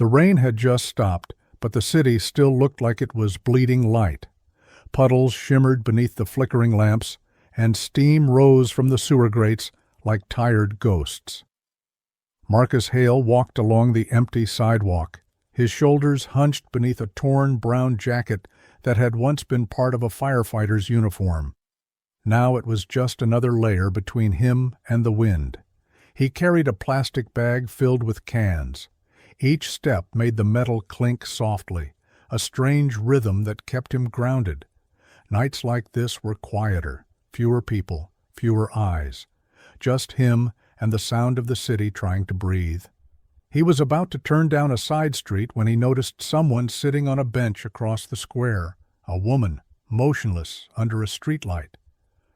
The rain had just stopped, but the city still looked like it was bleeding light. Puddles shimmered beneath the flickering lamps, and steam rose from the sewer grates like tired ghosts. Marcus Hale walked along the empty sidewalk, his shoulders hunched beneath a torn brown jacket that had once been part of a firefighter's uniform. Now it was just another layer between him and the wind. He carried a plastic bag filled with cans. Each step made the metal clink softly, a strange rhythm that kept him grounded. Nights like this were quieter, fewer people, fewer eyes. Just him and the sound of the city trying to breathe. He was about to turn down a side street when he noticed someone sitting on a bench across the square, a woman, motionless under a streetlight.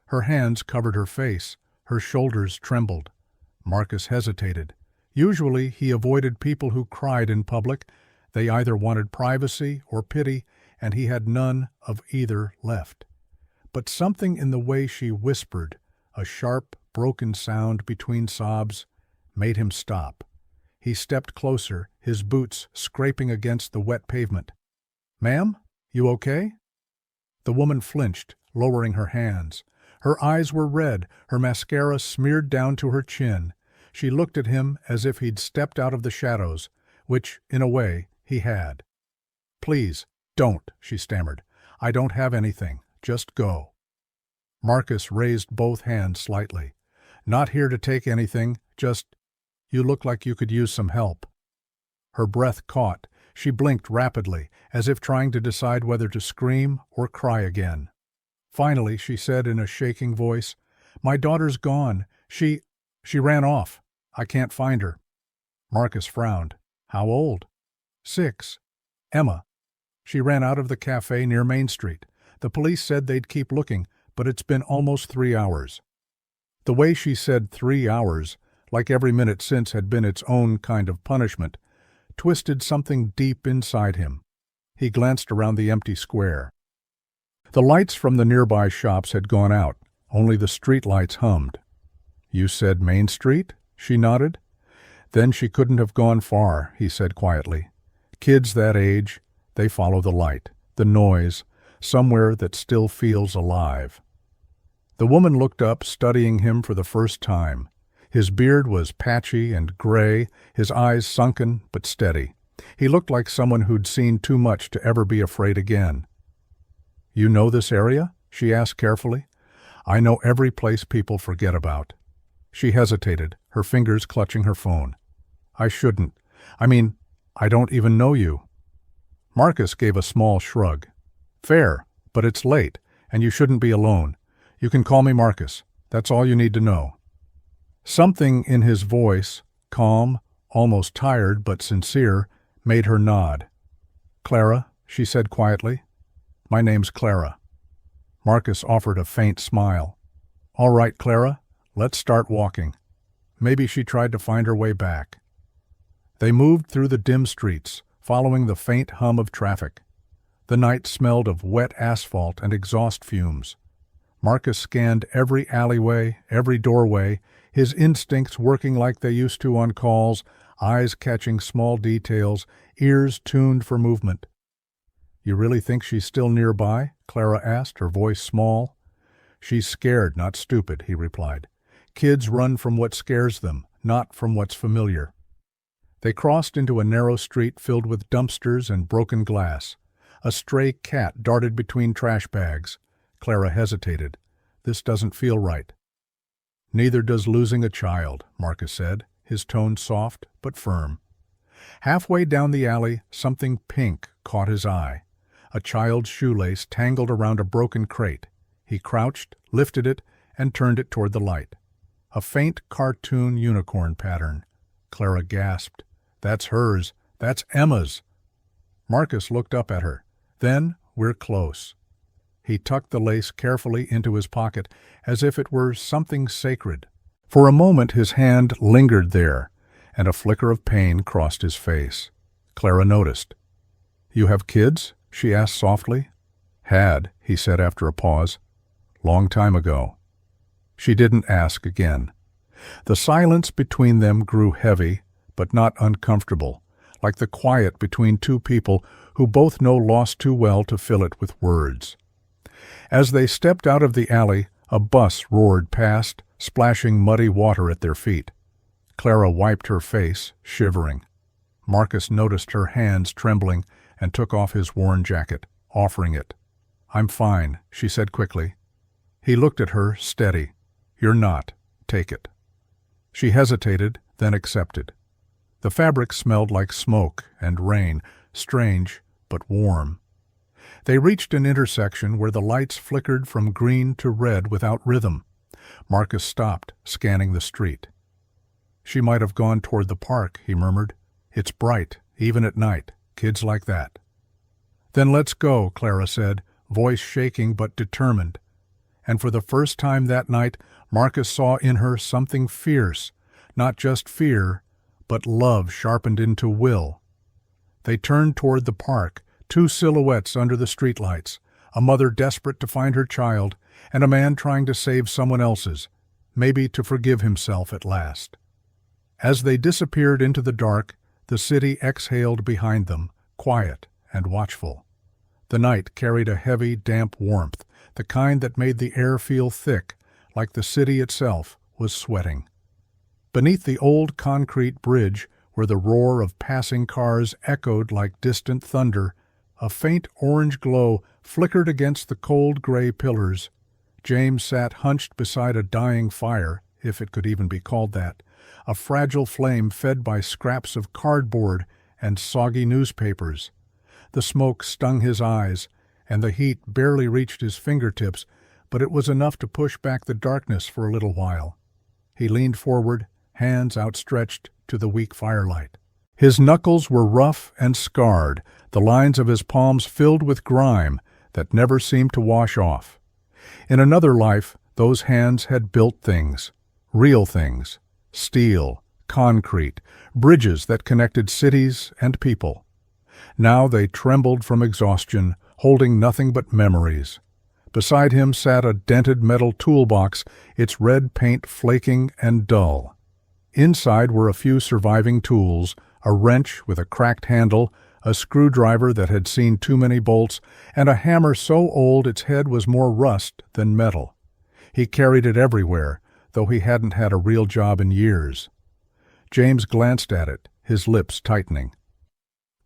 Her hands covered her face, her shoulders trembled. Marcus hesitated. Usually he avoided people who cried in public. They either wanted privacy or pity, and he had none of either left. But something in the way she whispered, a sharp, broken sound between sobs, made him stop. He stepped closer, his boots scraping against the wet pavement. "Ma'am, you okay?" The woman flinched, lowering her hands. Her eyes were red, her mascara smeared down to her chin. She looked at him as if he'd stepped out of the shadows, which, in a way, he had. "Please, don't," she stammered. "I don't have anything. Just go." Marcus raised both hands slightly. "Not here to take anything, just, you look like you could use some help." Her breath caught. She blinked rapidly, as if trying to decide whether to scream or cry again. Finally, she said in a shaking voice, "My daughter's gone. She ran off. I can't find her." Marcus frowned. "How old?" "6. Emma. She ran out of the cafe near Main Street. The police said they'd keep looking, but it's been almost 3 hours." The way she said 3 hours, like every minute since had been its own kind of punishment, twisted something deep inside him. He glanced around the empty square. The lights from the nearby shops had gone out. Only the street lights hummed. "You said Main Street?" She nodded. "Then she couldn't have gone far," he said quietly. "Kids that age, they follow the light, the noise, somewhere that still feels alive." The woman looked up, studying him for the first time. His beard was patchy and gray, his eyes sunken but steady. He looked like someone who'd seen too much to ever be afraid again. "You know this area?" she asked carefully. "I know every place people forget about." She hesitated, her fingers clutching her phone. "I shouldn't. I don't even know you." Marcus gave a small shrug. "Fair, but it's late, and you shouldn't be alone. You can call me Marcus. That's all you need to know." Something in his voice, calm, almost tired but sincere, made her nod. "Clara," she said quietly. "My name's Clara." Marcus offered a faint smile. "All right, Clara, let's start walking." Maybe she tried to find her way back. They moved through the dim streets, following the faint hum of traffic. The night smelled of wet asphalt and exhaust fumes. Marcus scanned every alleyway, every doorway, his instincts working like they used to on calls, eyes catching small details, ears tuned for movement. "You really think she's still nearby?" Clara asked, her voice small. "She's scared, not stupid," he replied. "Kids run from what scares them, not from what's familiar." They crossed into a narrow street filled with dumpsters and broken glass. A stray cat darted between trash bags. Clara hesitated. "This doesn't feel right." "Neither does losing a child," Marcus said, his tone soft but firm. Halfway down the alley, something pink caught his eye. A child's shoelace tangled around a broken crate. He crouched, lifted it, and turned it toward the light. A faint cartoon unicorn pattern. Clara gasped. "That's hers. That's Emma's." Marcus looked up at her. "Then we're close." He tucked the lace carefully into his pocket, as if it were something sacred. For a moment his hand lingered there, and a flicker of pain crossed his face. Clara noticed. "You have kids?" she asked softly. "Had," he said after a pause. "Long time ago." She didn't ask again. The silence between them grew heavy, but not uncomfortable, like the quiet between two people who both know lost too well to fill it with words. As they stepped out of the alley, a bus roared past, splashing muddy water at their feet. Clara wiped her face, shivering. Marcus noticed her hands trembling and took off his worn jacket, offering it. "I'm fine," she said quickly. He looked at her, steady. "You're not. Take it." She hesitated, then accepted. The fabric smelled like smoke and rain, strange but warm. They reached an intersection where the lights flickered from green to red without rhythm. Marcus stopped, scanning the street. "She might have gone toward the park," he murmured. "It's bright, even at night. Kids like that." "Then let's go," Clara said, voice shaking but determined. And for the first time that night, Marcus saw in her something fierce, not just fear, but love sharpened into will. They turned toward the park, two silhouettes under the streetlights, a mother desperate to find her child, and a man trying to save someone else's, maybe to forgive himself at last. As they disappeared into the dark, the city exhaled behind them, quiet and watchful. The night carried a heavy, damp warmth, the kind that made the air feel thick, like the city itself was sweating. Beneath the old concrete bridge, where the roar of passing cars echoed like distant thunder, a faint orange glow flickered against the cold gray pillars. James sat hunched beside a dying fire, if it could even be called that, a fragile flame fed by scraps of cardboard and soggy newspapers. The smoke stung his eyes, and the heat barely reached his fingertips, but it was enough to push back the darkness for a little while. He leaned forward, hands outstretched to the weak firelight. His knuckles were rough and scarred, the lines of his palms filled with grime that never seemed to wash off. In another life, those hands had built things, real things, steel, concrete, bridges that connected cities and people. Now they trembled from exhaustion, holding nothing but memories. Beside him sat a dented metal toolbox, its red paint flaking and dull. Inside were a few surviving tools, a wrench with a cracked handle, a screwdriver that had seen too many bolts, and a hammer so old its head was more rust than metal. He carried it everywhere, though he hadn't had a real job in years. James glanced at it, his lips tightening.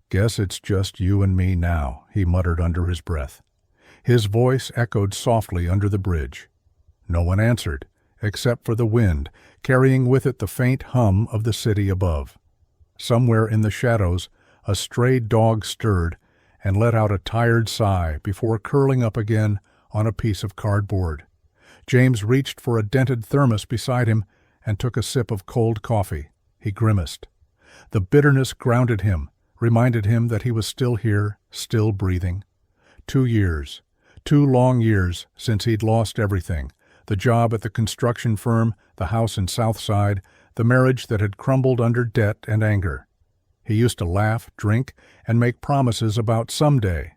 "Guess it's just you and me now," he muttered under his breath. His voice echoed softly under the bridge. No one answered, except for the wind, carrying with it the faint hum of the city above. Somewhere in the shadows, a stray dog stirred and let out a tired sigh before curling up again on a piece of cardboard. James reached for a dented thermos beside him and took a sip of cold coffee. He grimaced. The bitterness grounded him, reminded him that he was still here, still breathing. 2 years, 2 long years since he'd lost everything, the job at the construction firm, the house in Southside, the marriage that had crumbled under debt and anger. He used to laugh, drink, and make promises about someday,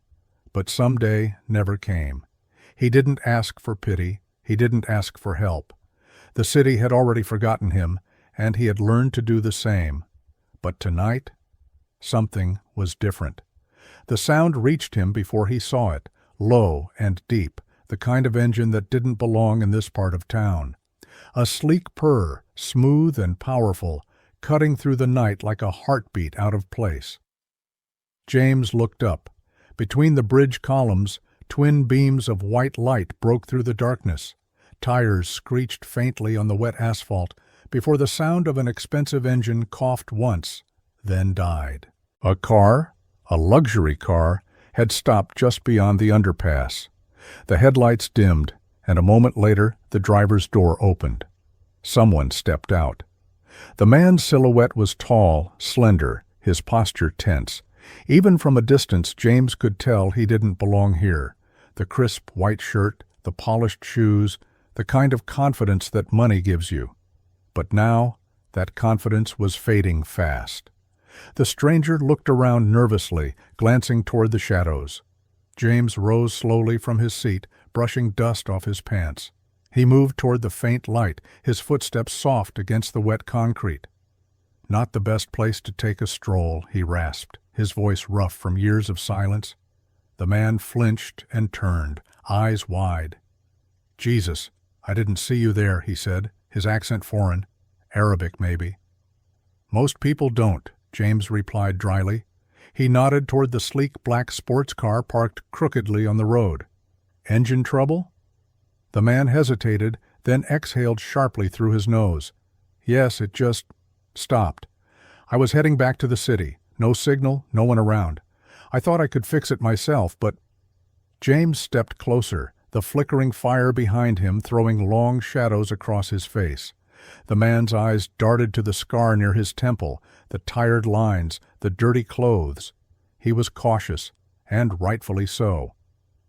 but someday never came. He didn't ask for pity, he didn't ask for help. The city had already forgotten him, and he had learned to do the same. But tonight, something was different. The sound reached him before he saw it, low and deep, the kind of engine that didn't belong in this part of town. A sleek purr, smooth and powerful, cutting through the night like a heartbeat out of place. James looked up. Between the bridge columns, twin beams of white light broke through the darkness. Tires screeched faintly on the wet asphalt before the sound of an expensive engine coughed once, then died. A car, a luxury car, had stopped just beyond the underpass. The headlights dimmed, and a moment later the driver's door opened. Someone stepped out. The man's silhouette was tall, slender, his posture tense. Even from a distance, James could tell he didn't belong here. The crisp white shirt, the polished shoes, the kind of confidence that money gives you. But now, that confidence was fading fast. The stranger looked around nervously, glancing toward the shadows. James rose slowly from his seat, brushing dust off his pants. He moved toward the faint light, his footsteps soft against the wet concrete. Not the best place to take a stroll, he rasped, his voice rough from years of silence. The man flinched and turned, eyes wide. Jesus, I didn't see you there, he said, his accent foreign. Arabic, maybe. Most people don't, James replied dryly. He nodded toward the sleek black sports car parked crookedly on the road. Engine trouble? The man hesitated, then exhaled sharply through his nose. Yes, it just stopped. I was heading back to the city. No signal, no one around. I thought I could fix it myself, but... James stepped closer, the flickering fire behind him throwing long shadows across his face. The man's eyes darted to the scar near his temple, the tired lines, the dirty clothes. He was cautious, and rightfully so.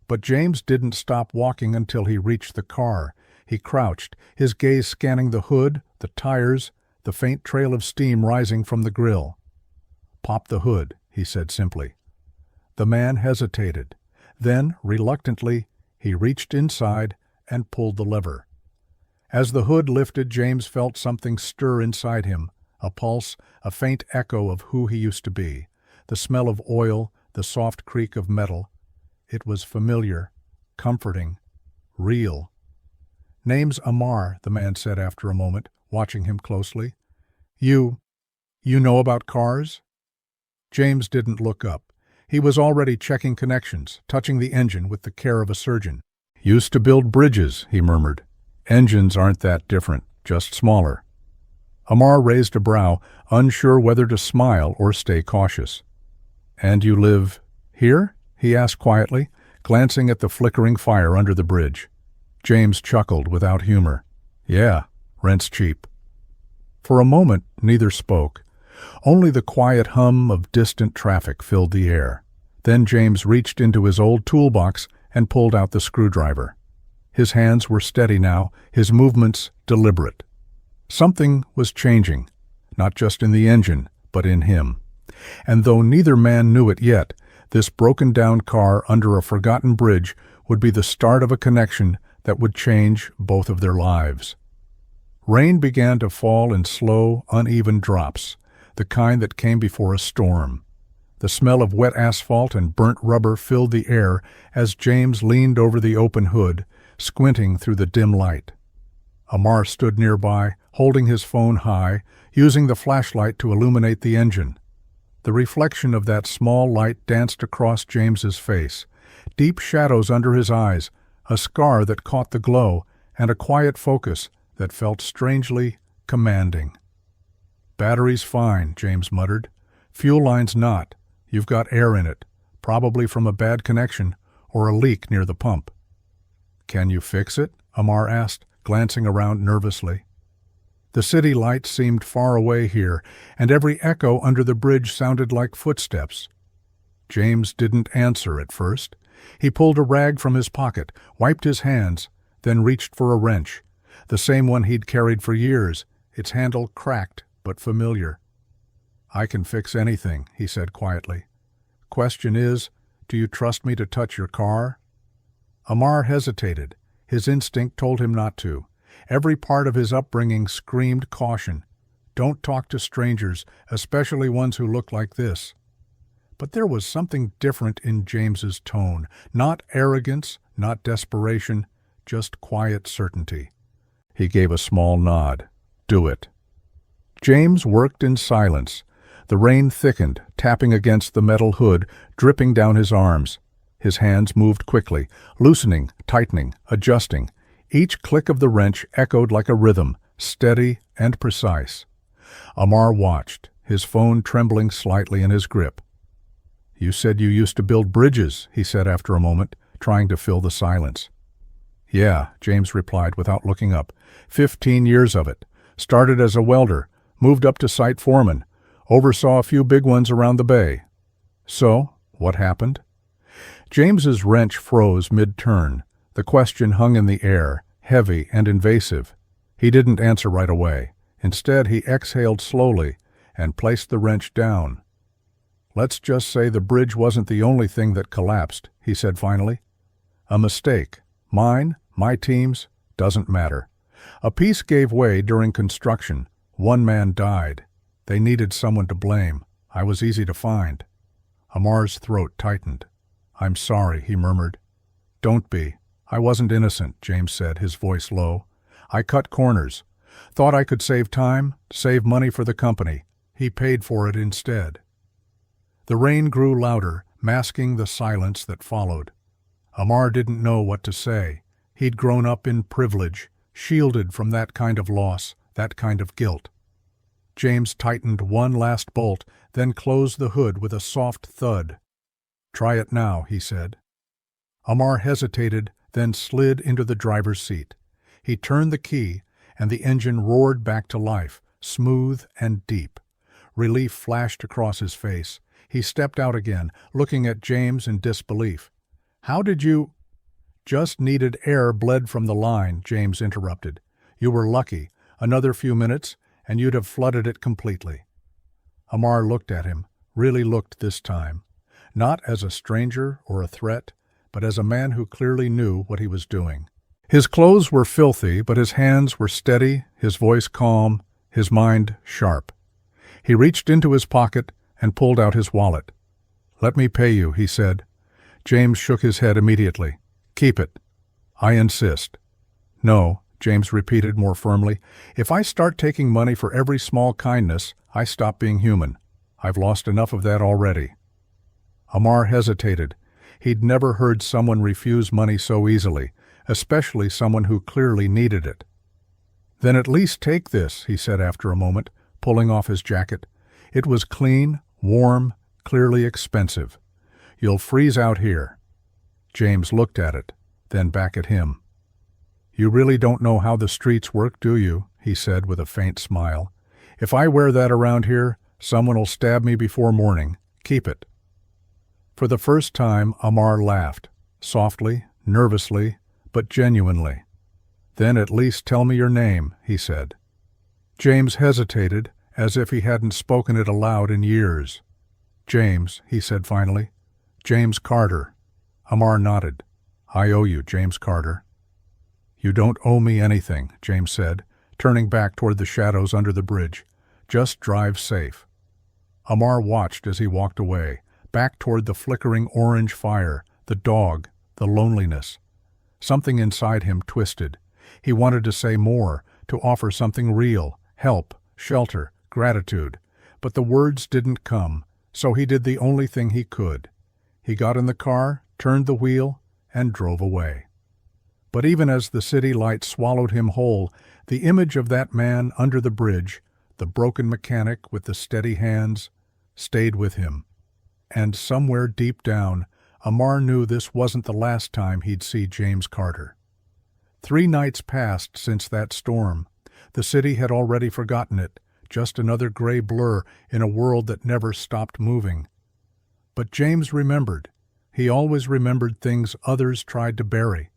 But James didn't stop walking until he reached the car. He crouched, his gaze scanning the hood, the tires, the faint trail of steam rising from the grill. "Pop the hood," he said simply. The man hesitated. Then, reluctantly, he reached inside and pulled the lever. As the hood lifted, James felt something stir inside him, a pulse, a faint echo of who he used to be, the smell of oil, the soft creak of metal. It was familiar, comforting, real. "Name's Amar," the man said after a moment, watching him closely. You know about cars?" James didn't look up. He was already checking connections, touching the engine with the care of a surgeon. "Used to build bridges," he murmured. "Engines aren't that different, just smaller." Amar raised a brow, unsure whether to smile or stay cautious. "And you live here?" he asked quietly, glancing at the flickering fire under the bridge. James chuckled without humor. "Yeah, rent's cheap." For a moment, neither spoke. Only the quiet hum of distant traffic filled the air. Then James reached into his old toolbox and pulled out the screwdriver. His hands were steady now, his movements deliberate. Something was changing, not just in the engine, but in him. And though neither man knew it yet, this broken-down car under a forgotten bridge would be the start of a connection that would change both of their lives. Rain began to fall in slow, uneven drops, the kind that came before a storm. The smell of wet asphalt and burnt rubber filled the air as James leaned over the open hood, squinting through the dim light. Amar stood nearby, holding his phone high, using the flashlight to illuminate the engine. The reflection of that small light danced across James's face, deep shadows under his eyes, a scar that caught the glow, and a quiet focus that felt strangely commanding. "Battery's fine," James muttered. "Fuel line's not. You've got air in it, probably from a bad connection or a leak near the pump." "Can you fix it?" Amar asked, glancing around nervously. The city lights seemed far away here, and every echo under the bridge sounded like footsteps. James didn't answer at first. He pulled a rag from his pocket, wiped his hands, then reached for a wrench, the same one he'd carried for years, its handle cracked but familiar. "I can fix anything," he said quietly. "Question is, do you trust me to touch your car?" Amar hesitated. His instinct told him not to. Every part of his upbringing screamed caution. Don't talk to strangers, especially ones who look like this. But there was something different in James's tone. Not arrogance, not desperation, just quiet certainty. He gave a small nod. "Do it." James worked in silence. The rain thickened, tapping against the metal hood, dripping down his arms. His hands moved quickly, loosening, tightening, adjusting. Each click of the wrench echoed like a rhythm, steady and precise. Amar watched, his phone trembling slightly in his grip. "You said you used to build bridges," he said after a moment, trying to fill the silence. "Yeah," James replied without looking up. 15 years of it. Started as a welder, moved up to site foreman, oversaw a few big ones around the bay." "So, what happened?" James's wrench froze mid-turn. The question hung in the air, heavy and invasive. He didn't answer right away. Instead, he exhaled slowly and placed the wrench down. "Let's just say the bridge wasn't the only thing that collapsed," he said finally. "A mistake. Mine, my team's, doesn't matter. A piece gave way during construction. One man died. They needed someone to blame. I was easy to find. Amar's throat tightened. I'm sorry, he murmured. Don't be. I wasn't innocent, James said, his voice low. I cut corners. Thought I could save time, save money for the company. He paid for it instead. The rain grew louder, masking the silence that followed. Amar didn't know what to say. He'd grown up in privilege, shielded from that kind of loss, that kind of guilt. James tightened one last bolt, then closed the hood with a soft thud. Try it now, he said. Amar hesitated, then slid into the driver's seat. He turned the key, and the engine roared back to life, smooth and deep. Relief flashed across his face. He stepped out again, looking at James in disbelief. How did you— Just needed air bled from the line, James interrupted. You were lucky. Another few minutes, and you'd have flooded it completely. Amar looked at him, really looked this time. Not as a stranger or a threat, but as a man who clearly knew what he was doing. His clothes were filthy, but his hands were steady, his voice calm, his mind sharp. He reached into his pocket and pulled out his wallet. Let me pay you, he said. James shook his head immediately. Keep it. I insist. No, James repeated more firmly. If I start taking money for every small kindness, I stop being human. I've lost enough of that already. Amar hesitated. He'd never heard someone refuse money so easily, especially someone who clearly needed it. Then at least take this, he said after a moment, pulling off his jacket. It was clean, warm, clearly expensive. You'll freeze out here. James looked at it, then back at him. You really don't know how the streets work, do you? He said with a faint smile. If I wear that around here, someone will stab me before morning. Keep it. For the first time, Amar laughed, softly, nervously, but genuinely. Then at least tell me your name, he said. James hesitated, as if he hadn't spoken it aloud in years. James, he said finally. James Carter. Amar nodded. I owe you, James Carter. You don't owe me anything, James said, turning back toward the shadows under the bridge. Just drive safe. Amar watched as he walked away, back toward the flickering orange fire, the dog, the loneliness. Something inside him twisted. He wanted to say more, to offer something real, help, shelter, gratitude. But the words didn't come, so he did the only thing he could. He got in the car, turned the wheel, and drove away. But even as the city light swallowed him whole, the image of that man under the bridge, the broken mechanic with the steady hands, stayed with him. And somewhere deep down, Amar knew this wasn't the last time he'd see James Carter. 3 nights passed since that storm. The city had already forgotten it, just another gray blur in a world that never stopped moving. But James remembered. He always remembered things others tried to bury.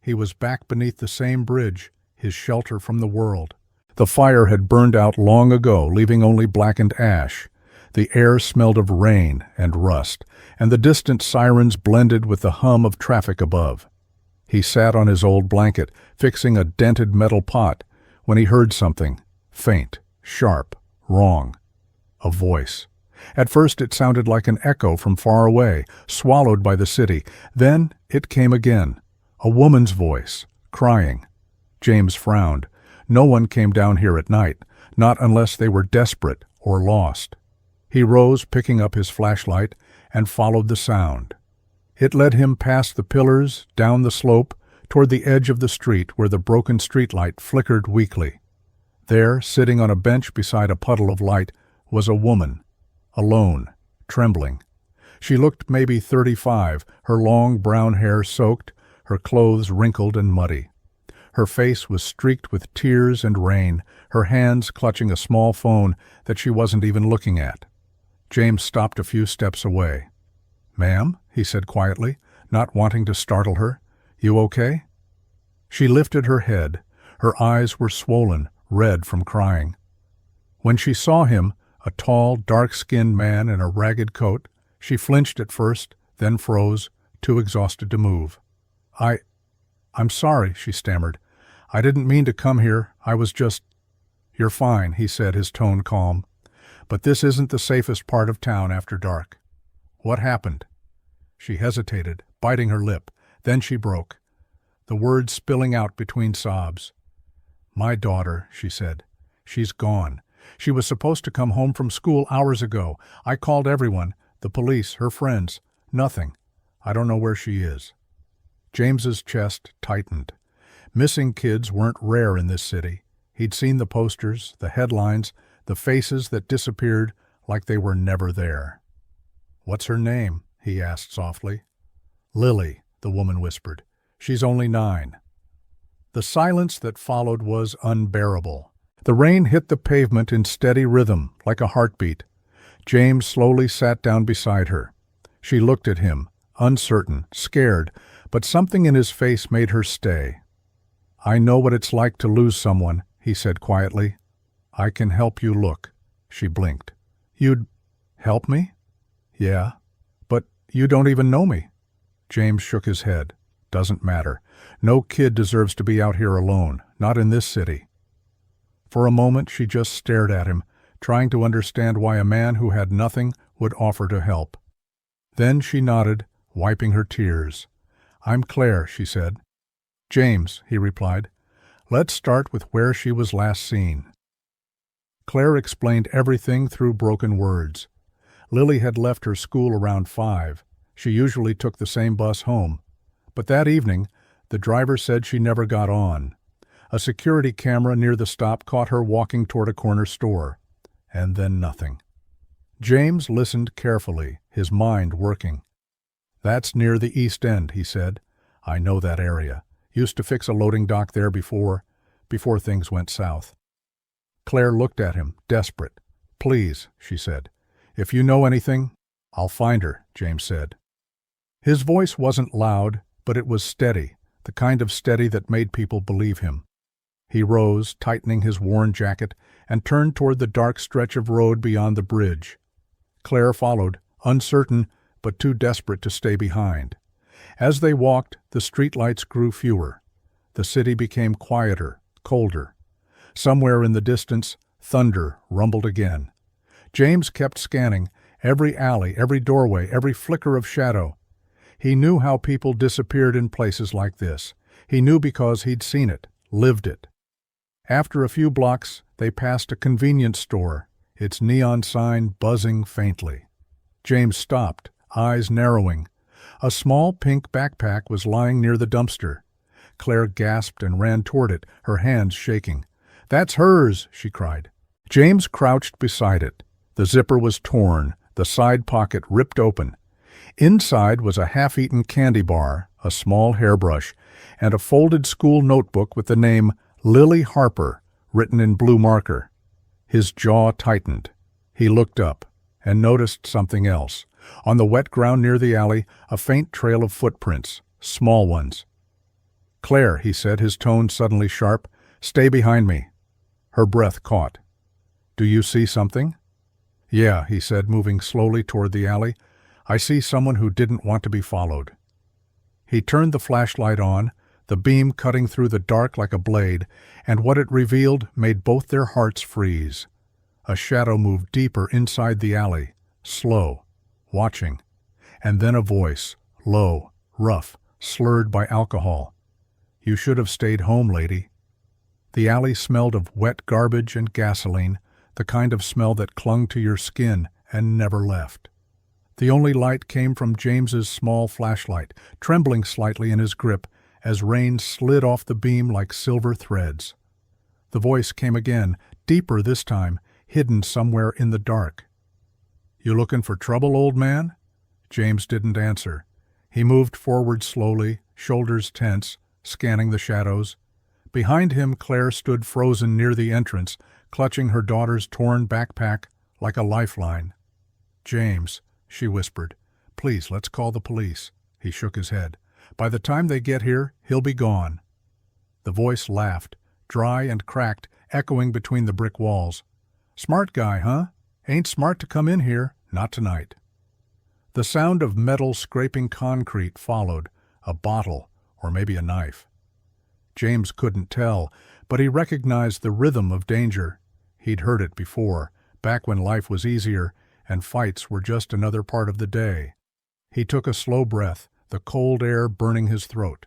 He was back beneath the same bridge, his shelter from the world. The fire had burned out long ago, leaving only blackened ash. The air smelled of rain and rust, and the distant sirens blended with the hum of traffic above. He sat on his old blanket, fixing a dented metal pot, when he heard something, faint, sharp, wrong. A voice. At first it sounded like an echo from far away, swallowed by the city. Then it came again. A woman's voice, crying. James frowned. No one came down here at night, not unless they were desperate or lost. He rose, picking up his flashlight, and followed the sound. It led him past the pillars, down the slope, toward the edge of the street where the broken streetlight flickered weakly. There, sitting on a bench beside a puddle of light, was a woman, alone, trembling. She looked maybe 35, her long brown hair soaked, her clothes wrinkled and muddy. Her face was streaked with tears and rain, her hands clutching a small phone that she wasn't even looking at. James stopped a few steps away. "Ma'am," he said quietly, not wanting to startle her, "you okay?" She lifted her head. Her eyes were swollen, red from crying. When she saw him, a tall, dark-skinned man in a ragged coat, she flinched at first, then froze, too exhausted to move. I'm sorry," she stammered. "I didn't mean to come here. I was just—" "You're fine," he said, his tone calm. But this isn't the safest part of town after dark. What happened? She hesitated, biting her lip. Then she broke, the words spilling out between sobs. "My daughter," she said. "She's gone. She was supposed to come home from school hours ago. I called everyone, the police, her friends. Nothing. I don't know where she is." James's chest tightened. Missing kids weren't rare in this city. He'd seen the posters, the headlines, the faces that disappeared like they were never there. "What's her name?" he asked softly. "Lily," the woman whispered. "She's only 9. The silence that followed was unbearable. The rain hit the pavement in steady rhythm, like a heartbeat. James slowly sat down beside her. She looked at him, uncertain, scared, but something in his face made her stay. "I know what it's like to lose someone," he said quietly. "I can help you look." She blinked. "You'd help me?" "Yeah. But you don't even know me." James shook his head. "Doesn't matter. No kid deserves to be out here alone, not in this city." For a moment she just stared at him, trying to understand why a man who had nothing would offer to help. Then she nodded, wiping her tears. "I'm Claire," she said. "James," he replied. "Let's start with where she was last seen." Claire explained everything through broken words. Lily had left her school around 5. She usually took the same bus home. But that evening, the driver said she never got on. A security camera near the stop caught her walking toward a corner store. And then nothing. James listened carefully, his mind working. "That's near the East End," he said. "I know that area. Used to fix a loading dock there before things went south." Claire looked at him, desperate. "Please," she said. "If you know anything—" "I'll find her," James said. His voice wasn't loud, but it was steady, the kind of steady that made people believe him. He rose, tightening his worn jacket, and turned toward the dark stretch of road beyond the bridge. Claire followed, uncertain but too desperate to stay behind. As they walked, the streetlights grew fewer. The city became quieter, colder. Somewhere in the distance, thunder rumbled again. James kept scanning every alley, every doorway, every flicker of shadow. He knew how people disappeared in places like this. He knew because he'd seen it, lived it. After a few blocks, they passed a convenience store, its neon sign buzzing faintly. James stopped, eyes narrowing. A small pink backpack was lying near the dumpster. Claire gasped and ran toward it, her hands shaking. "That's hers!" she cried. James crouched beside it. The zipper was torn, the side pocket ripped open. Inside was a half-eaten candy bar, a small hairbrush, and a folded school notebook with the name Lily Harper written in blue marker. His jaw tightened. He looked up and noticed something else. On the wet ground near the alley, a faint trail of footprints, small ones. "Claire," he said, his tone suddenly sharp, "stay behind me." Her breath caught. "Do you see something?" "Yeah," he said, moving slowly toward the alley. "I see someone who didn't want to be followed." He turned the flashlight on, the beam cutting through the dark like a blade, and what it revealed made both their hearts freeze. A shadow moved deeper inside the alley, slow, watching, and then a voice, low, rough, slurred by alcohol. "You should have stayed home, lady." The alley smelled of wet garbage and gasoline, the kind of smell that clung to your skin and never left. The only light came from James's small flashlight, trembling slightly in his grip as rain slid off the beam like silver threads. The voice came again, deeper this time, hidden somewhere in the dark. "You looking for trouble, old man?" James didn't answer. He moved forward slowly, shoulders tense, scanning the shadows. Behind him, Claire stood frozen near the entrance, clutching her daughter's torn backpack like a lifeline. "James," she whispered, "please, let's call the police." He shook his head. "By the time they get here, he'll be gone." The voice laughed, dry and cracked, echoing between the brick walls. "Smart guy, huh? Ain't smart to come in here, not tonight." The sound of metal scraping concrete followed, a bottle, or maybe a knife. James couldn't tell, but he recognized the rhythm of danger. He'd heard it before, back when life was easier and fights were just another part of the day. He took a slow breath, the cold air burning his throat.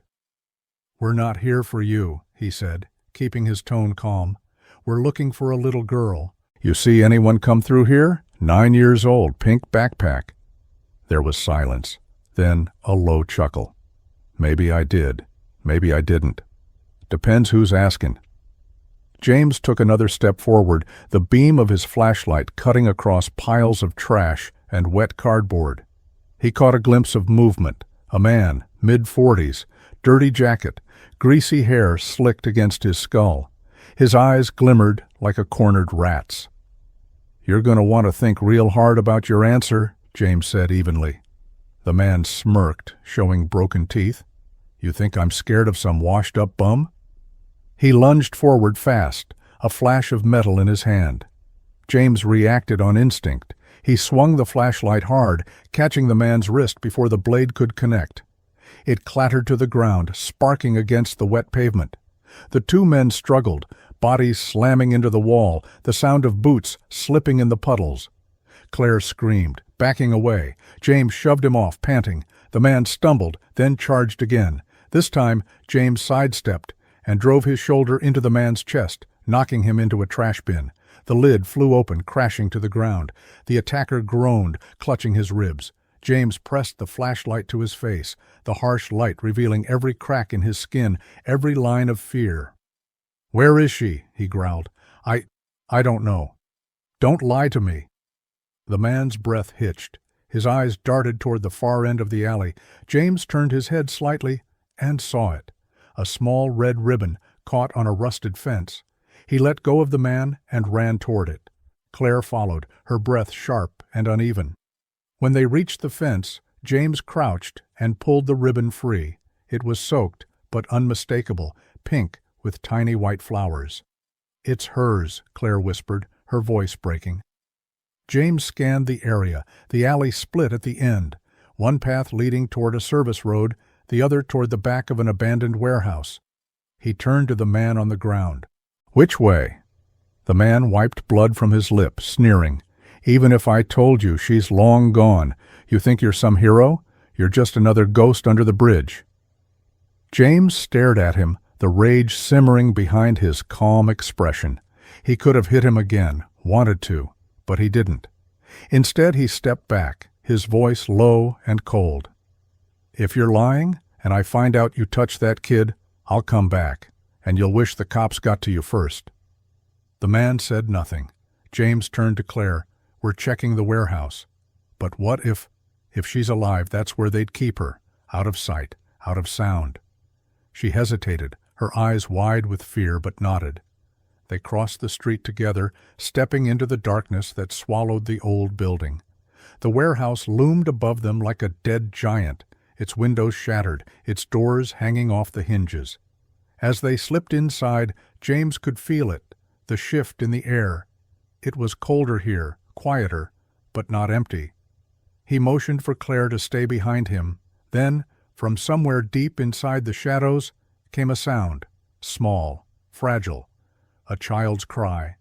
"We're not here for you," he said, keeping his tone calm. "We're looking for a little girl. You see anyone come through here? 9 years old, pink backpack." There was silence, then a low chuckle. "Maybe I did. Maybe I didn't. Depends who's asking." James took another step forward, the beam of his flashlight cutting across piles of trash and wet cardboard. He caught a glimpse of movement, a man, mid-40s, dirty jacket, greasy hair slicked against his skull. His eyes glimmered like a cornered rat's. "You're going to want to think real hard about your answer," James said evenly. The man smirked, showing broken teeth. "You think I'm scared of some washed-up bum?" He lunged forward fast, a flash of metal in his hand. James reacted on instinct. He swung the flashlight hard, catching the man's wrist before the blade could connect. It clattered to the ground, sparking against the wet pavement. The two men struggled, bodies slamming into the wall, the sound of boots slipping in the puddles. Claire screamed, backing away. James shoved him off, panting. The man stumbled, then charged again. This time, James sidestepped and drove his shoulder into the man's chest, knocking him into a trash bin. The lid flew open, crashing to the ground. The attacker groaned, clutching his ribs. James pressed the flashlight to his face, the harsh light revealing every crack in his skin, every line of fear. "Where is she?" he growled. I don't know. Don't lie to me." The man's breath hitched. His eyes darted toward the far end of the alley. James turned his head slightly and saw it. A small red ribbon caught on a rusted fence. He let go of the man and ran toward it. Claire followed, her breath sharp and uneven. When they reached the fence, James crouched and pulled the ribbon free. It was soaked, but unmistakable, pink with tiny white flowers. "It's hers," Claire whispered, her voice breaking. James scanned the area. The alley split at the end, one path leading toward a service road, the other toward the back of an abandoned warehouse. He turned to the man on the ground. "Which way?" The man wiped blood from his lip, sneering. "Even if I told you she's long gone, you think you're some hero? You're just another ghost under the bridge." James stared at him, the rage simmering behind his calm expression. He could have hit him again, wanted to, but he didn't. Instead, he stepped back, his voice low and cold. "If you're lying, and I find out you touched that kid, I'll come back, and you'll wish the cops got to you first." The man said nothing. James turned to Claire. "We're checking the warehouse. But what if she's alive, that's where they'd keep her, out of sight, out of sound." She hesitated, her eyes wide with fear, but nodded. They crossed the street together, stepping into the darkness that swallowed the old building. The warehouse loomed above them like a dead giant, its windows shattered, its doors hanging off the hinges. As they slipped inside, James could feel it, the shift in the air. It was colder here, quieter, but not empty. He motioned for Claire to stay behind him. Then, from somewhere deep inside the shadows, came a sound, small, fragile, a child's cry.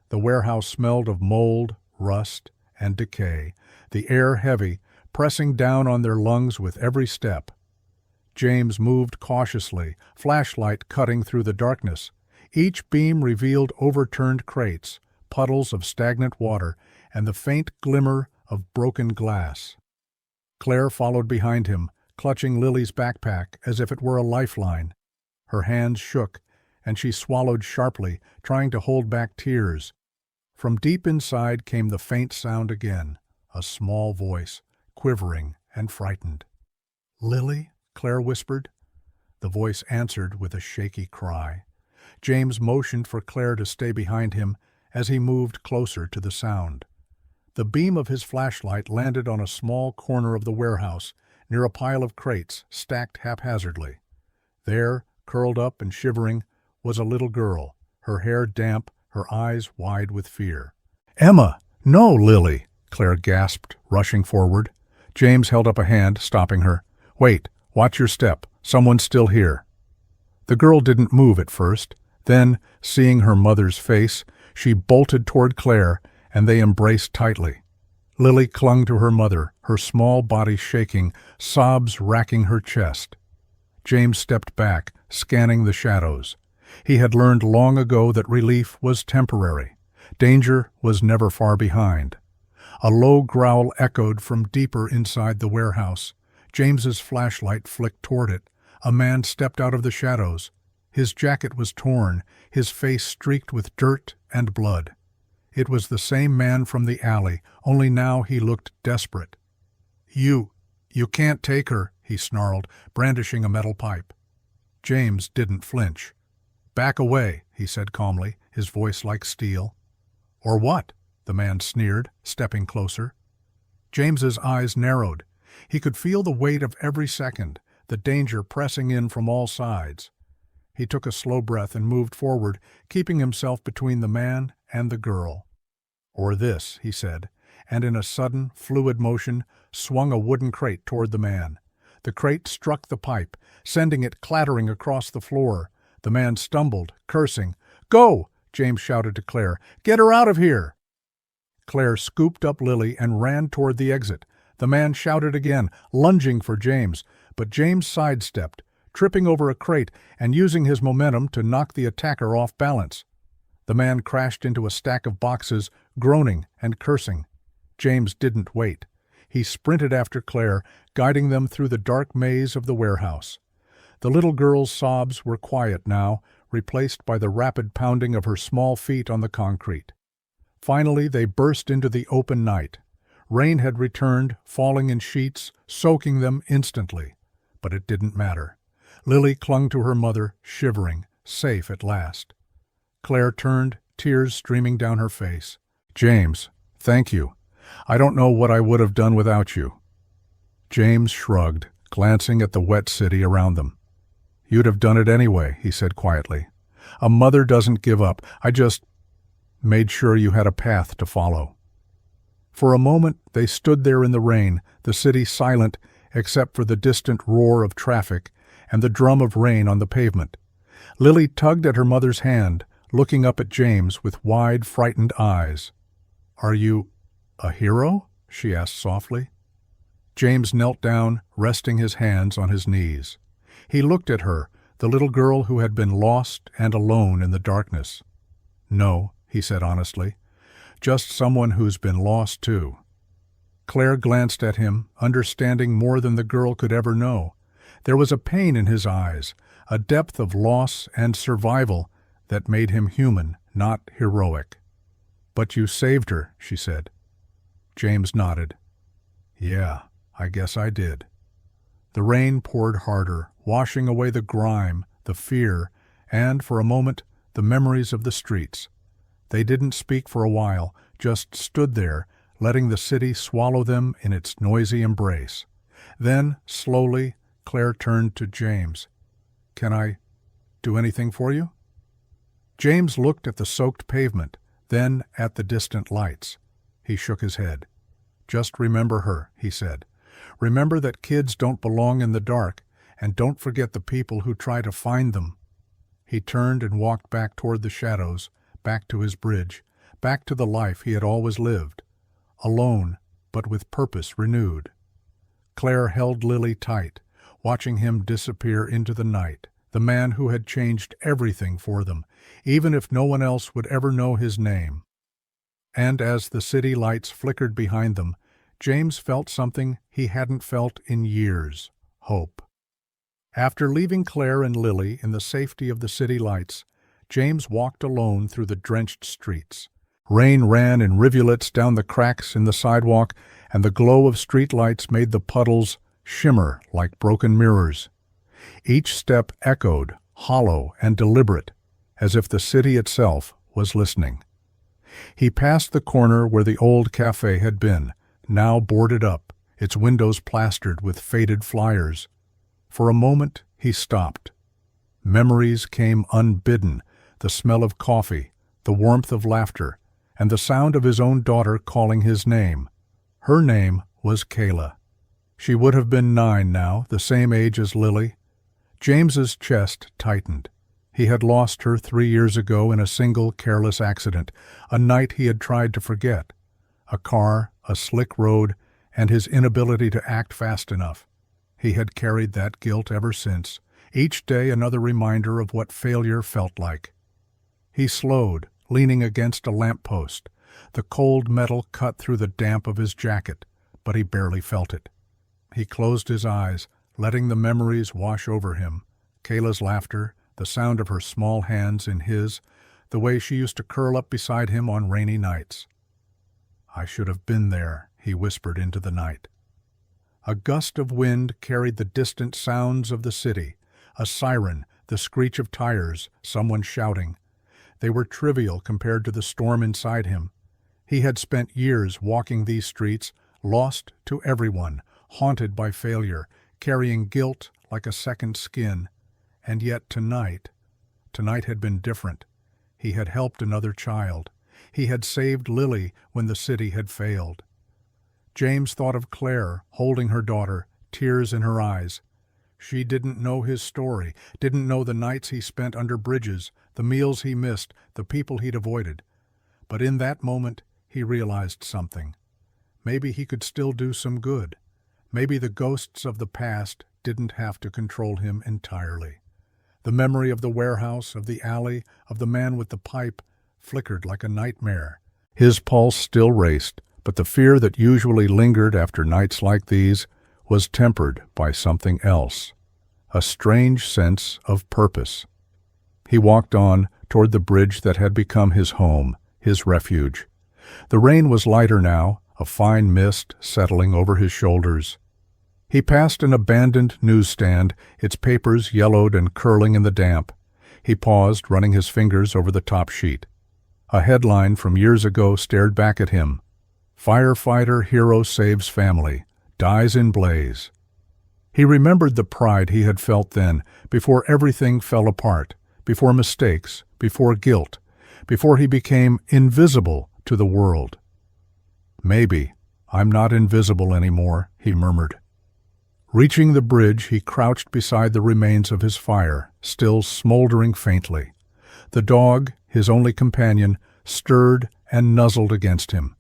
The warehouse smelled of mold, rust, and decay, the air heavy, pressing down on their lungs with every step. James moved cautiously, flashlight cutting through the darkness. Each beam revealed overturned crates, puddles of stagnant water, and the faint glimmer of broken glass. Claire followed behind him, clutching Lily's backpack as if it were a lifeline. Her hands shook, and she swallowed sharply, trying to hold back tears. From deep inside came the faint sound again, a small voice, quivering and frightened. "Lily?" Claire whispered. The voice answered with a shaky cry. James motioned for Claire to stay behind him as he moved closer to the sound. The beam of his flashlight landed on a small corner of the warehouse, near a pile of crates stacked haphazardly. There, curled up and shivering, was a little girl, her hair damp, her eyes wide with fear. "Emma! No, Lily!" Claire gasped, rushing forward. James held up a hand, stopping her. "Wait, watch your step. Someone's still here." The girl didn't move at first. Then, seeing her mother's face, she bolted toward Claire and they embraced tightly. Lily clung to her mother, her small body shaking, sobs racking her chest. James stepped back, scanning the shadows. He had learned long ago that relief was temporary. Danger was never far behind. A low growl echoed from deeper inside the warehouse. James's flashlight flicked toward it. A man stepped out of the shadows. His jacket was torn, his face streaked with dirt and blood. It was the same man from the alley, only now he looked desperate. You can't take her," he snarled, brandishing a metal pipe. James didn't flinch. "Back away," he said calmly, his voice like steel. "Or what?" the man sneered, stepping closer. James's eyes narrowed. He could feel the weight of every second, the danger pressing in from all sides. He took a slow breath and moved forward, keeping himself between the man and the girl. "Or this," he said, and in a sudden, fluid motion, swung a wooden crate toward the man. The crate struck the pipe, sending it clattering across the floor. The man stumbled, cursing. "Go!" James shouted to Claire. "Get her out of here!" Claire scooped up Lily and ran toward the exit. The man shouted again, lunging for James, but James sidestepped, tripping over a crate and using his momentum to knock the attacker off balance. The man crashed into a stack of boxes, groaning and cursing. James didn't wait. He sprinted after Claire, guiding them through the dark maze of the warehouse. The little girl's sobs were quiet now, replaced by the rapid pounding of her small feet on the concrete. Finally, they burst into the open night. Rain had returned, falling in sheets, soaking them instantly. But it didn't matter. Lily clung to her mother, shivering, safe at last. Claire turned, tears streaming down her face. "James, thank you. I don't know what I would have done without you." James shrugged, glancing at the wet city around them. "You'd have done it anyway," he said quietly. "A mother doesn't give up. I just made sure you had a path to follow." For a moment they stood there in the rain, the city silent except for the distant roar of traffic and the drum of rain on the pavement. Lily tugged at her mother's hand, looking up at James with wide, frightened eyes. "Are you a hero?" she asked softly. James knelt down, resting his hands on his knees. He looked at her, the little girl who had been lost and alone in the darkness. "No," he said honestly. "Just someone who's been lost too." Claire glanced at him, understanding more than the girl could ever know. There was a pain in his eyes, a depth of loss and survival that made him human, not heroic. "But you saved her," she said. James nodded. "Yeah, I guess I did." The rain poured harder, washing away the grime, the fear, and, for a moment, the memories of the streets. They didn't speak for a while, just stood there, letting the city swallow them in its noisy embrace. Then, slowly, Claire turned to James. "Can I do anything for you?" James looked at the soaked pavement, then at the distant lights. He shook his head. "Just remember her," he said. "Remember that kids don't belong in the dark, and don't forget the people who try to find them." He turned and walked back toward the shadows, back to his bridge, back to the life he had always lived. Alone, but with purpose renewed. Claire held Lily tight, watching him disappear into the night, the man who had changed everything for them, even if no one else would ever know his name. And as the city lights flickered behind them, James felt something he hadn't felt in years: hope. After leaving Claire and Lily in the safety of the city lights, James walked alone through the drenched streets. Rain ran in rivulets down the cracks in the sidewalk, and the glow of street lights made the puddles shimmer like broken mirrors. Each step echoed, hollow and deliberate, as if the city itself was listening. He passed the corner where the old cafe had been, now boarded up, its windows plastered with faded flyers. For a moment he stopped. Memories came unbidden, the smell of coffee, the warmth of laughter, and the sound of his own daughter calling his name. Her name was Kayla. She would have been 9 now, the same age as Lily. James's chest tightened. He had lost her 3 years ago in a single careless accident, a night he had tried to forget. A car, a slick road, and his inability to act fast enough. He had carried that guilt ever since, each day another reminder of what failure felt like. He slowed, leaning against a lamppost. The cold metal cut through the damp of his jacket, but he barely felt it. He closed his eyes, letting the memories wash over him. Kayla's laughter, the sound of her small hands in his, the way she used to curl up beside him on rainy nights. "I should have been there," he whispered into the night. A gust of wind carried the distant sounds of the city, a siren, the screech of tires, someone shouting. They were trivial compared to the storm inside him. He had spent years walking these streets, lost to everyone, haunted by failure, carrying guilt like a second skin. And yet tonight had been different. He had helped another child. He had saved Lily when the city had failed. James thought of Claire, holding her daughter, tears in her eyes. She didn't know his story, didn't know the nights he spent under bridges, the meals he missed, the people he'd avoided. But in that moment, he realized something. Maybe he could still do some good. Maybe the ghosts of the past didn't have to control him entirely. The memory of the warehouse, of the alley, of the man with the pipe, flickered like a nightmare. His pulse still raced, but the fear that usually lingered after nights like these was tempered by something else, a strange sense of purpose. He walked on toward the bridge that had become his home, his refuge. The rain was lighter now, a fine mist settling over his shoulders. He passed an abandoned newsstand, its papers yellowed and curling in the damp. He paused, running his fingers over the top sheet. A headline from years ago stared back at him. "Firefighter hero saves family, dies in blaze." He remembered the pride he had felt then, before everything fell apart, before mistakes, before guilt, before he became invisible to the world. "Maybe I'm not invisible anymore," he murmured. Reaching the bridge, he crouched beside the remains of his fire, still smoldering faintly. The dog, his only companion, stirred and nuzzled against him.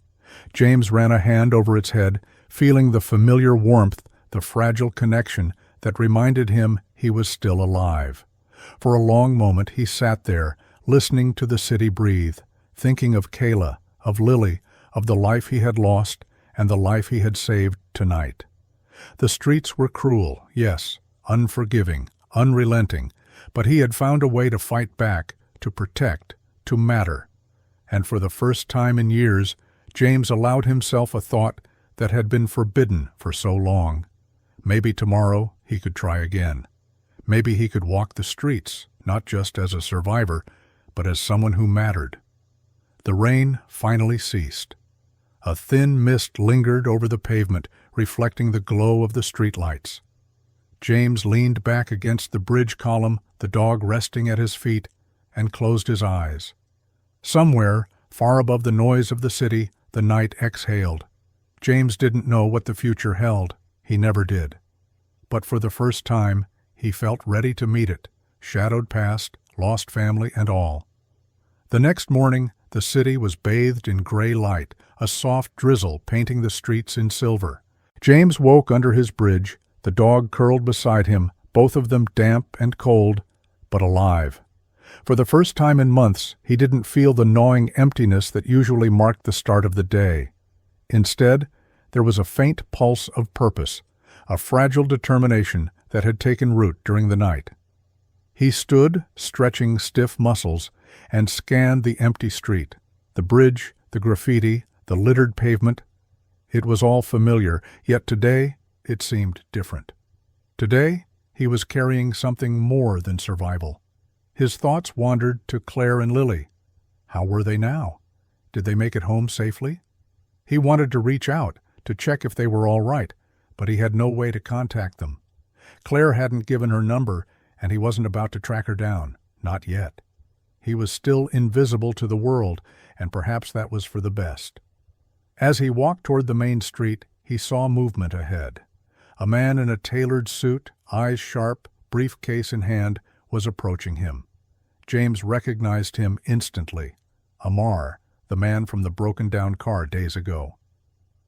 James ran a hand over its head, feeling the familiar warmth, the fragile connection that reminded him he was still alive. For a long moment he sat there, listening to the city breathe, thinking of Kayla, of Lily, of the life he had lost and the life he had saved tonight. The streets were cruel, yes, unforgiving, unrelenting, but he had found a way to fight back, to protect, to matter. And for the first time in years, James allowed himself a thought that had been forbidden for so long. Maybe tomorrow he could try again. Maybe he could walk the streets, not just as a survivor, but as someone who mattered. The rain finally ceased. A thin mist lingered over the pavement, reflecting the glow of the streetlights. James leaned back against the bridge column, the dog resting at his feet, and closed his eyes. Somewhere, far above the noise of the city, the night exhaled. James didn't know what the future held. He never did. But for the first time, he felt ready to meet it, shadowed past, lost family and all. The next morning, the city was bathed in gray light, a soft drizzle painting the streets in silver. James woke under his bridge, the dog curled beside him, both of them damp and cold, but alive. For the first time in months, he didn't feel the gnawing emptiness that usually marked the start of the day. Instead, there was a faint pulse of purpose, a fragile determination that had taken root during the night. He stood, stretching stiff muscles, and scanned the empty street, the bridge, the graffiti, the littered pavement. It was all familiar, yet today it seemed different. Today, he was carrying something more than survival. His thoughts wandered to Claire and Lily. How were they now? Did they make it home safely? He wanted to reach out, to check if they were all right, but he had no way to contact them. Claire hadn't given her number, and he wasn't about to track her down. Not yet. He was still invisible to the world, and perhaps that was for the best. As he walked toward the main street, he saw movement ahead. A man in a tailored suit, eyes sharp, briefcase in hand, was approaching him. James recognized him instantly. Amar, the man from the broken-down car days ago.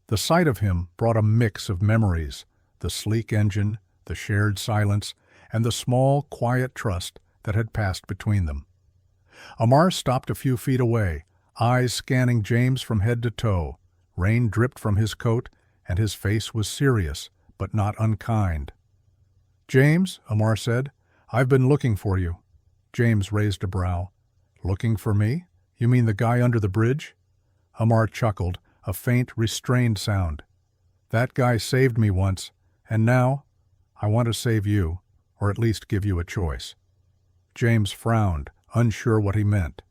The sight of him brought a mix of memories, the sleek engine, the shared silence, and the small, quiet trust that had passed between them. Amar stopped a few feet away, eyes scanning James from head to toe. Rain dripped from his coat, and his face was serious, but not unkind. "James," Amar said, "I've been looking for you." James raised a brow. "Looking for me? You mean the guy under the bridge?" Amar chuckled, a faint, restrained sound. "That guy saved me once, and now I want to save you, or at least give you a choice." James frowned, unsure what he meant.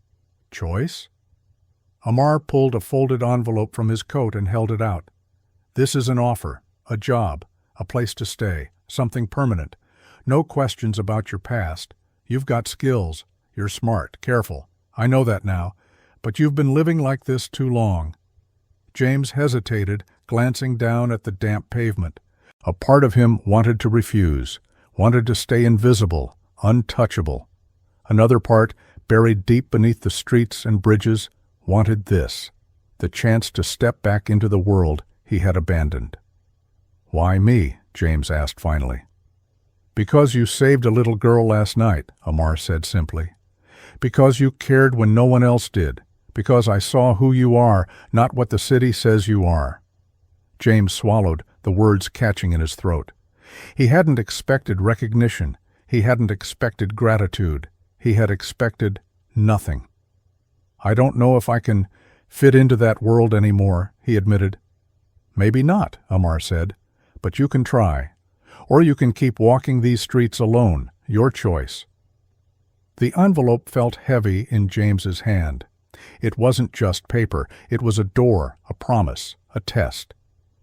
"Choice?" Amar pulled a folded envelope from his coat and held it out. "This is an offer, a job, a place to stay, something permanent. No questions about your past. You've got skills. You're smart, careful. I know that now. But you've been living like this too long." James hesitated, glancing down at the damp pavement. A part of him wanted to refuse, wanted to stay invisible, untouchable. Another part, buried deep beneath the streets and bridges, wanted this, the chance to step back into the world he had abandoned. "Why me?" James asked finally. "Because you saved a little girl last night," Amar said simply. "Because you cared when no one else did. Because I saw who you are, not what the city says you are." James swallowed, the words catching in his throat. He hadn't expected recognition. He hadn't expected gratitude. He had expected nothing. "I don't know if I can fit into that world anymore," he admitted. "Maybe not," Amar said, "but you can try. Or you can keep walking these streets alone, your choice." The envelope felt heavy in James's hand. It wasn't just paper. It was a door, a promise, a test.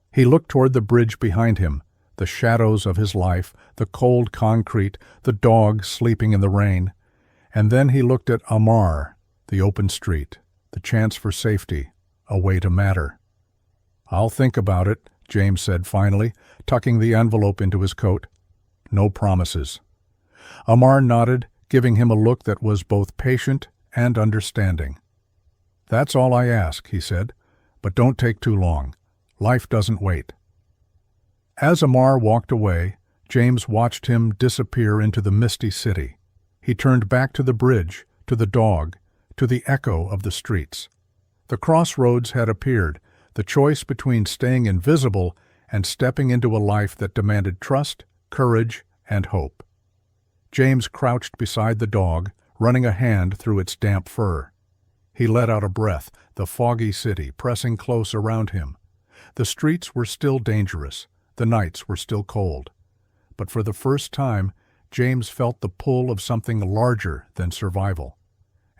He looked toward the bridge behind him, the shadows of his life, the cold concrete, the dog sleeping in the rain. And then he looked at Amar, the open street, the chance for safety, a way to matter. "I'll think about it," James said finally, tucking the envelope into his coat. "No promises." Amar nodded, giving him a look that was both patient and understanding. "That's all I ask," he said, "but don't take too long. Life doesn't wait." As Amar walked away, James watched him disappear into the misty city. He turned back to the bridge, to the dog, to the echo of the streets. The crossroads had appeared, the choice between staying invisible and stepping into a life that demanded trust, courage, and hope. James crouched beside the dog, running a hand through its damp fur. He let out a breath, the foggy city pressing close around him. The streets were still dangerous, the nights were still cold. But for the first time, James felt the pull of something larger than survival.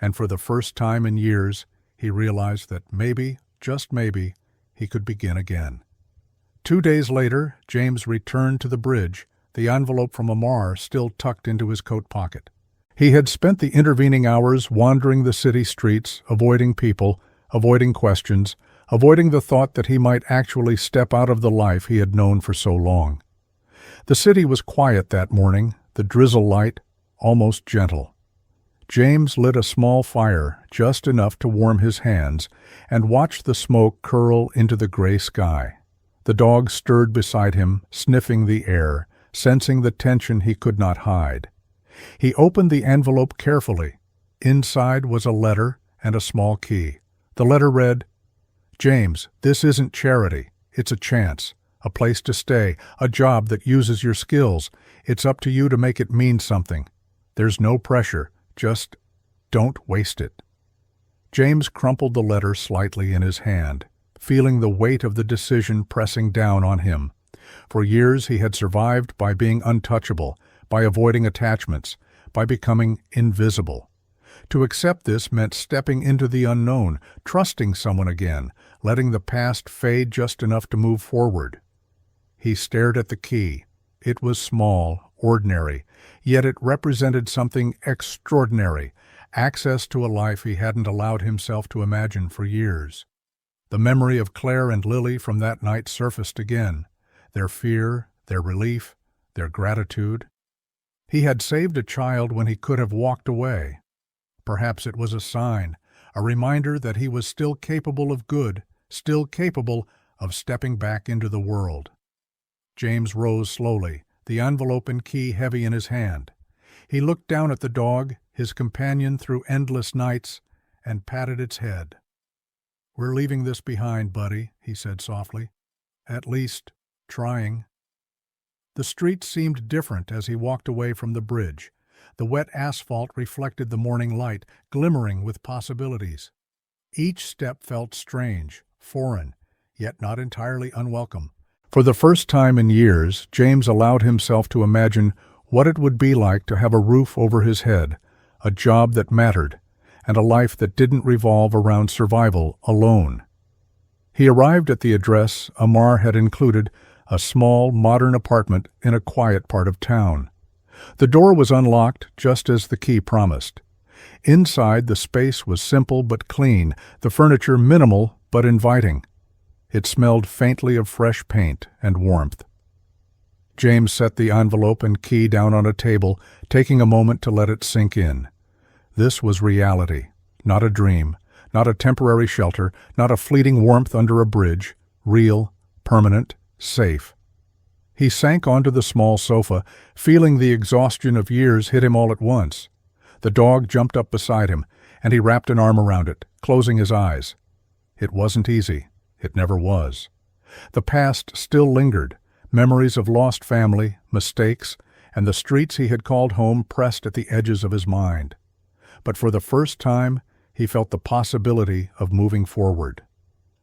And for the first time in years, he realized that maybe, just maybe, he could begin again. 2 days later, James returned to the bridge, the envelope from Amar still tucked into his coat pocket. He had spent the intervening hours wandering the city streets, avoiding people, avoiding questions, avoiding the thought that he might actually step out of the life he had known for so long. The city was quiet that morning, the drizzle light, almost gentle. James lit a small fire, just enough to warm his hands, and watched the smoke curl into the gray sky. The dog stirred beside him, sniffing the air, sensing the tension he could not hide. He opened the envelope carefully. Inside was a letter and a small key. The letter read, "James, this isn't charity. It's a chance, a place to stay, a job that uses your skills. It's up to you to make it mean something. There's no pressure. Just don't waste it." James crumpled the letter slightly in his hand, feeling the weight of the decision pressing down on him. For years he had survived by being untouchable, by avoiding attachments, by becoming invisible. To accept this meant stepping into the unknown, trusting someone again, letting the past fade just enough to move forward. He stared at the key. It was small, ordinary, yet it represented something extraordinary, access to a life he hadn't allowed himself to imagine for years. The memory of Claire and Lily from that night surfaced again, their fear, their relief, their gratitude. He had saved a child when he could have walked away. Perhaps it was a sign, a reminder that he was still capable of good, still capable of stepping back into the world. James rose slowly, the envelope and key heavy in his hand. He looked down at the dog, his companion through endless nights, and patted its head. "We're leaving this behind, buddy," he said softly. "At least, trying." The street seemed different as he walked away from the bridge. The wet asphalt reflected the morning light, glimmering with possibilities. Each step felt strange, foreign, yet not entirely unwelcome. For the first time in years, James allowed himself to imagine what it would be like to have a roof over his head, a job that mattered, and a life that didn't revolve around survival alone. He arrived at the address Amar had included, a small, modern apartment in a quiet part of town. The door was unlocked just as the key promised. Inside, the space was simple but clean, the furniture minimal but inviting. It smelled faintly of fresh paint and warmth. James set the envelope and key down on a table, taking a moment to let it sink in. This was reality, not a dream, not a temporary shelter, not a fleeting warmth under a bridge, real, permanent, safe. He sank onto the small sofa, feeling the exhaustion of years hit him all at once. The dog jumped up beside him, and he wrapped an arm around it, closing his eyes. It wasn't easy. It never was. The past still lingered, memories of lost family, mistakes, and the streets he had called home pressed at the edges of his mind. But for the first time, he felt the possibility of moving forward.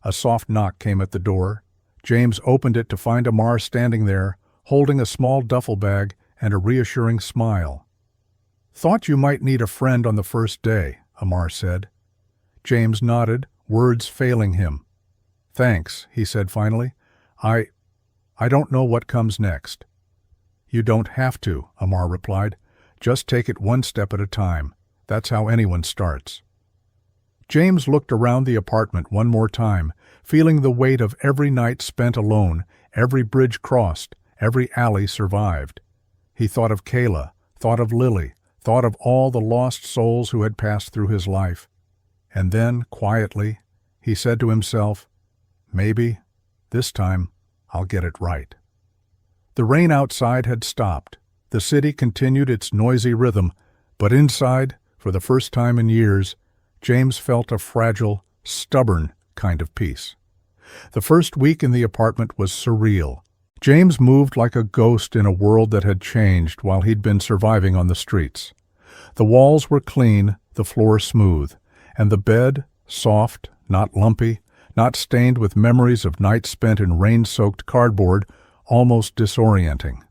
A soft knock came at the door. James opened it to find Amar standing there, holding a small duffel bag and a reassuring smile. "Thought you might need a friend on the first day," Amar said. James nodded, words failing him. "Thanks," he said finally. I don't know what comes next." "You don't have to," Amar replied. "Just take it one step at a time. That's how anyone starts." James looked around the apartment one more time, feeling the weight of every night spent alone, every bridge crossed, every alley survived. He thought of Kayla, thought of Lily, thought of all the lost souls who had passed through his life. And then, quietly, he said to himself, "Maybe, this time, I'll get it right." The rain outside had stopped. The city continued its noisy rhythm, but inside, for the first time in years, James felt a fragile, stubborn kind of peace. The first week in the apartment was surreal. James moved like a ghost in a world that had changed while he'd been surviving on the streets. The walls were clean, the floor smooth, and the bed, soft, not lumpy, not stained with memories of nights spent in rain-soaked cardboard, almost disorienting.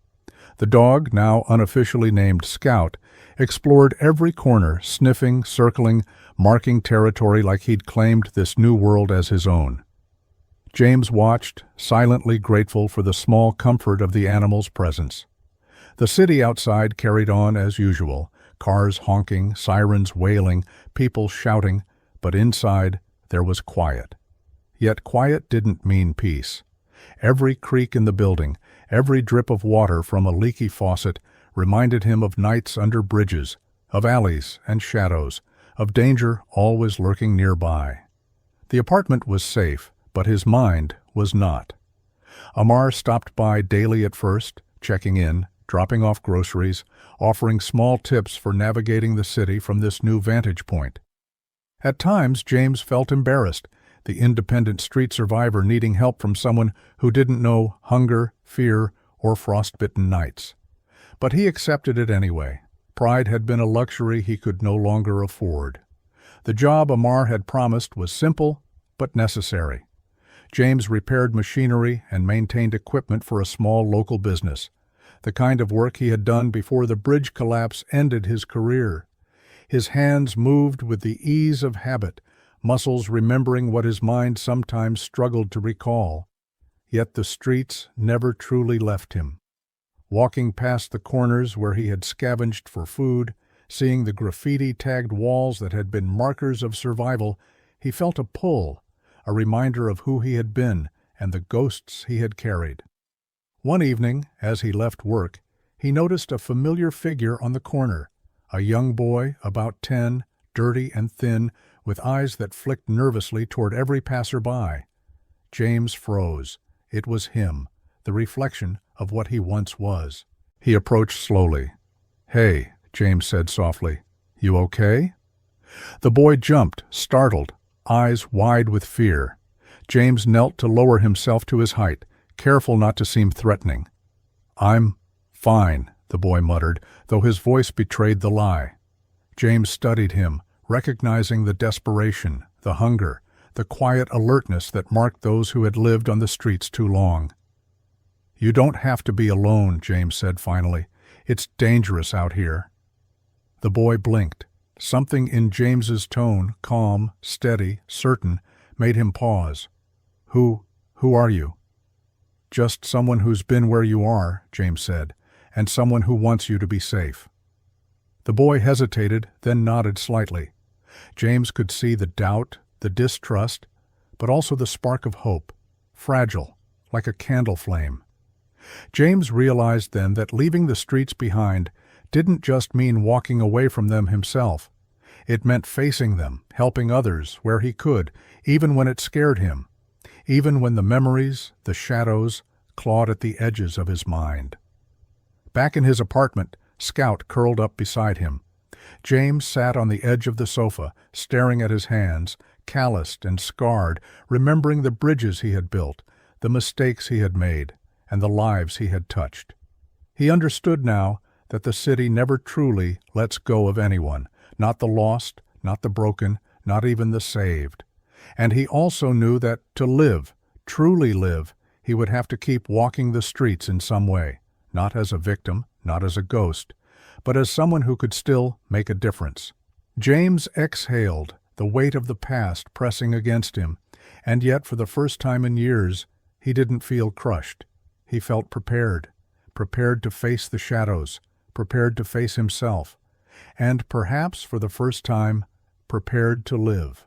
The dog, now unofficially named Scout, explored every corner, sniffing, circling, marking territory like he'd claimed this new world as his own. James watched, silently grateful for the small comfort of the animal's presence. The city outside carried on as usual, cars honking, sirens wailing, people shouting, but inside there was quiet. Yet quiet didn't mean peace. Every creak in the building, every drip of water from a leaky faucet reminded him of nights under bridges, of alleys and shadows, of danger always lurking nearby. The apartment was safe, but his mind was not. Amar stopped by daily at first, checking in, dropping off groceries, offering small tips for navigating the city from this new vantage point. At times, James felt embarrassed, the independent street survivor needing help from someone who didn't know hunger, fear, or frostbitten nights. But he accepted it anyway. Pride had been a luxury he could no longer afford. The job Amar had promised was simple, but necessary. James repaired machinery and maintained equipment for a small local business, the kind of work he had done before the bridge collapse ended his career. His hands moved with the ease of habit, muscles remembering what his mind sometimes struggled to recall. Yet the streets never truly left him. Walking past the corners where he had scavenged for food, seeing the graffiti-tagged walls that had been markers of survival, he felt a pull, a reminder of who he had been and the ghosts he had carried. One evening, as he left work, he noticed a familiar figure on the corner, a young boy, about 10, dirty and thin, with eyes that flicked nervously toward every passer-by. James froze. It was him, the reflection of what he once was. He approached slowly. "Hey," James said softly. "You okay?" The boy jumped, startled, eyes wide with fear. James knelt to lower himself to his height, careful not to seem threatening. "I'm fine," the boy muttered, though his voice betrayed the lie. James studied him, recognizing the desperation, the hunger, the quiet alertness that marked those who had lived on the streets too long. "You don't have to be alone," James said finally. "It's dangerous out here." The boy blinked. Something in James's tone, calm, steady, certain, made him pause. Who are you?" "Just someone who's been where you are," James said, "and someone who wants you to be safe." The boy hesitated, then nodded slightly. James could see the doubt, the distrust, but also the spark of hope, fragile, like a candle flame. James realized then that leaving the streets behind didn't just mean walking away from them himself. It meant facing them, helping others where he could, even when it scared him, even when the memories, the shadows, clawed at the edges of his mind. Back in his apartment, Scout curled up beside him. James sat on the edge of the sofa, staring at his hands, calloused and scarred, remembering the bridges he had built, the mistakes he had made, and the lives he had touched. He understood now that the city never truly lets go of anyone, not the lost, not the broken, not even the saved. And he also knew that to live, truly live, he would have to keep walking the streets in some way, not as a victim, not as a ghost, but as someone who could still make a difference. James exhaled, the weight of the past pressing against him, and yet for the first time in years, he didn't feel crushed. He felt prepared to face the shadows, prepared to face himself, and perhaps for the first time, prepared to live.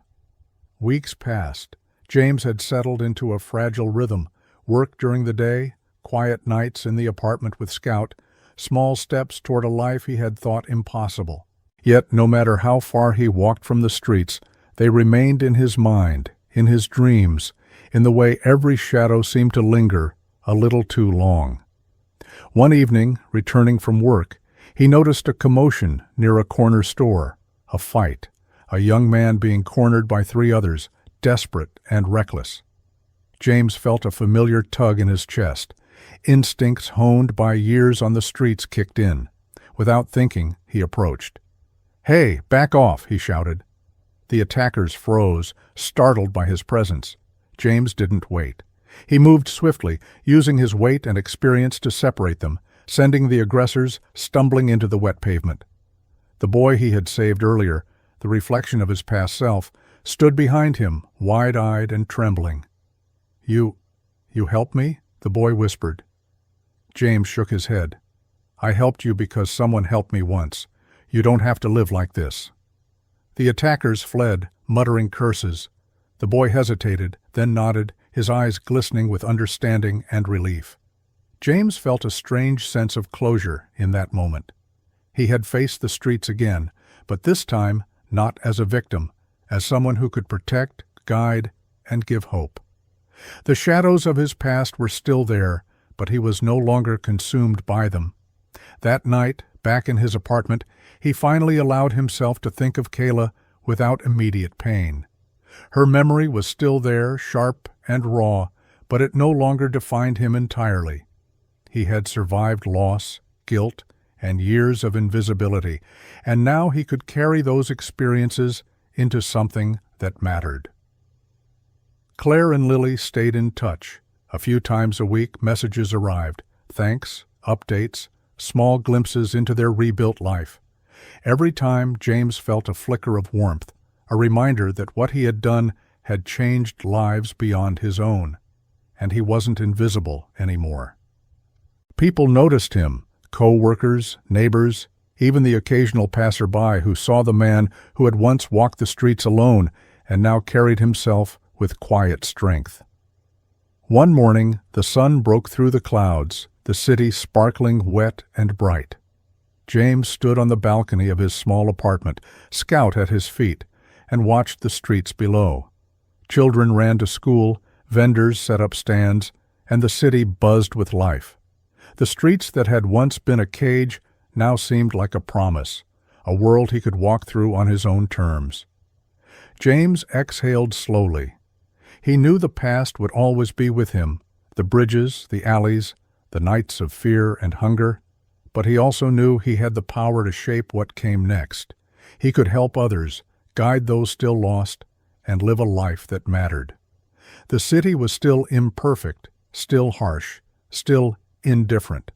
Weeks passed. James had settled into a fragile rhythm, work during the day, quiet nights in the apartment with Scout, small steps toward a life he had thought impossible. Yet no matter how far he walked from the streets, they remained in his mind, in his dreams, in the way every shadow seemed to linger a little too long. One evening, returning from work, he noticed a commotion near a corner store, a fight, a young man being cornered by three others, desperate and reckless. James felt a familiar tug in his chest. Instincts honed by years on the streets kicked in. Without thinking, he approached. "Hey, back off," he shouted. The attackers froze, startled by his presence. James didn't wait. He moved swiftly, using his weight and experience to separate them, sending the aggressors stumbling into the wet pavement. The boy he had saved earlier, the reflection of his past self, stood behind him, wide-eyed and trembling. You helped me?" the boy whispered. James shook his head. "I helped you because someone helped me once. You don't have to live like this." The attackers fled, muttering curses. The boy hesitated, then nodded, his eyes glistening with understanding and relief. James felt a strange sense of closure in that moment. He had faced the streets again, but this time not as a victim, as someone who could protect, guide, and give hope. The shadows of his past were still there, but he was no longer consumed by them. That night, back in his apartment, he finally allowed himself to think of Kayla without immediate pain. Her memory was still there, sharp and raw, but it no longer defined him entirely. He had survived loss, guilt, and years of invisibility, and now he could carry those experiences into something that mattered. Claire and Lily stayed in touch. A few times a week, messages arrived, thanks, updates, small glimpses into their rebuilt life. Every time, James felt a flicker of warmth, a reminder that what he had done had changed lives beyond his own, and he wasn't invisible anymore. People noticed him, co-workers, neighbors, even the occasional passerby who saw the man who had once walked the streets alone and now carried himself with quiet strength. One morning, the sun broke through the clouds, the city sparkling wet and bright. James stood on the balcony of his small apartment, Scout at his feet, and watched the streets below. Children ran to school, vendors set up stands, and the city buzzed with life. The streets that had once been a cage now seemed like a promise, a world he could walk through on his own terms. James exhaled slowly. He knew the past would always be with him, the bridges, the alleys, the nights of fear and hunger, but he also knew he had the power to shape what came next. He could help others, guide those still lost, and live a life that mattered. The city was still imperfect, still harsh, still indifferent.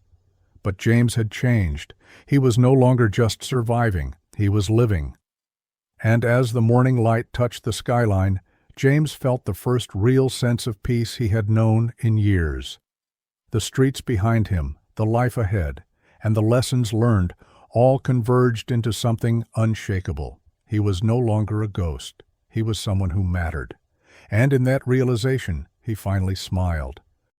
But James had changed. He was no longer just surviving, he was living. And as the morning light touched the skyline, James felt the first real sense of peace he had known in years. The streets behind him, the life ahead, and the lessons learned all converged into something unshakable. He was no longer a ghost. He was someone who mattered. And in that realization, he finally smiled.